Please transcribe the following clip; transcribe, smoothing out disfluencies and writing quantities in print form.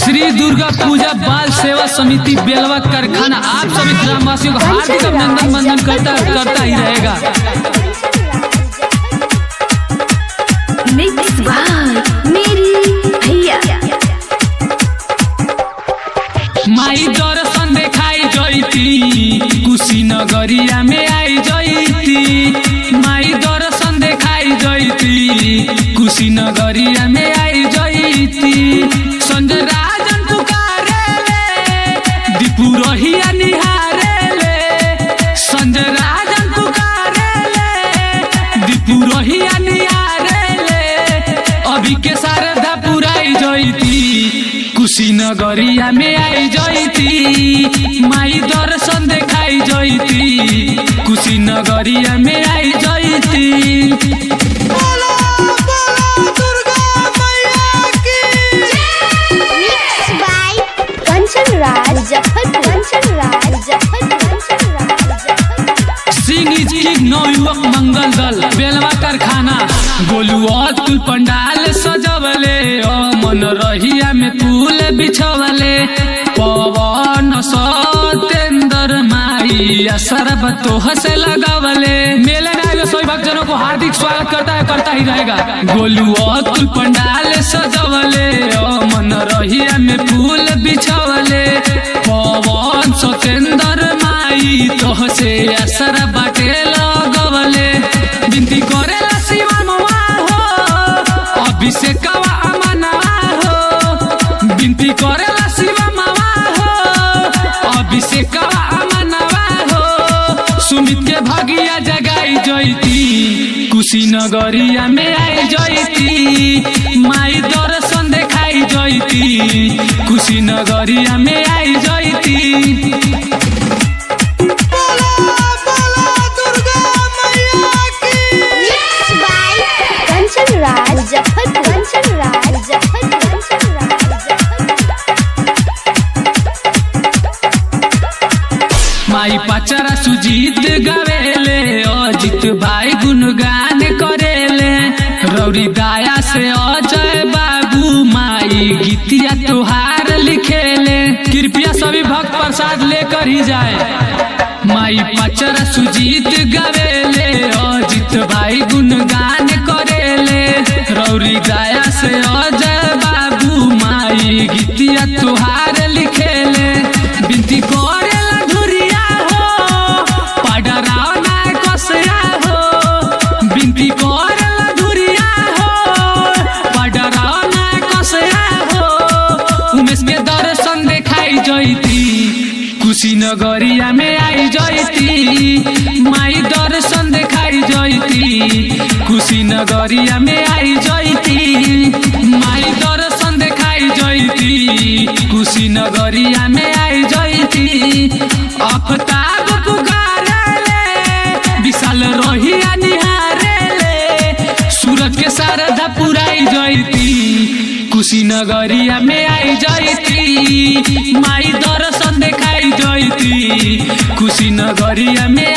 श्री दुर्गा पूजा बाल सेवा समिति बेलवा कारखाना आप सभी ग्रामवासियों को हार्दिक अभिनंदन वंदन करता ही रहेगा। माई दर्शन देखाई जईती कुशीनगरिया में आई जईती। माई दर्शन देखाई जईती कुशीनगरिया में आई जईती। संजय राजन पुकारे ले दीपू रहिया निहारे ले। संजय राजन पुकारे ले दीपू रहिया निहारे ले। अभी के शारदा पुराई जईती कुशीनगरिया में आई जईती। माई दर्शन देखाई जईती कुशीनगरिया में आई जईती। नवयुवक मंगल दल बेलवा कारखाना गोलू अतुल पंडाल सजवले। मन रहिया में फूल बिछवले। पवन सतेंद्र माई असरब तोह से लगवले। मेले में आए सभी भक्तजनों को हार्दिक स्वागत करता ही रहेगा। गोलू अतुल पंडाल सजवले। मन रहिया में फूल बिछवले। पवन सतेंद्र माई तोह से असर बाटे लगवले। विनती करेला शिवा मवा हो अभिषेकवा अमनवा हो। विनती करेला शिवा मवा हो अभिषेकवा अमनवा हो। सुमित के भागिया जगाई जईती कुशीनगरिया में आई जईती। माई दर्शन देखाई जईती कुशीनगरिया में आई जईती। माई पचरा सुजीत गवेले। अजित भाई गुणगान करेले। रौरी दाया से अजय बाबू माई गीतिया तुहार लिखेले। कृपया सभी भक्त प्रसाद लेकर ही जाए। माई पचरा सुजीत गवेले। अजित भाई गुणगान करेले। रौरी दाया से अजय बाबू माई गीतिया तुहार लिखेले। विनती करेला धुरिया हो पडराव ना कसया हो। विनती करेला धुरिया हो पडराव ना कसया हो। उमेश के दर्शन देखाई जईती कुशीनगरिया में आई जईती। माई दर्शन देखाई जईती कुशीनगरिया में आई जईती। माई दर्शन देखाई जईती कुशीनगरिया में आई जईती। अफताब पुकारे ले विशाल रहिया निहारे ले। सूरज के शारदा पुराई जईती कुशीनगरिया में आई जईती। माई दर्शन देखाई जईती कुशीनगरिया में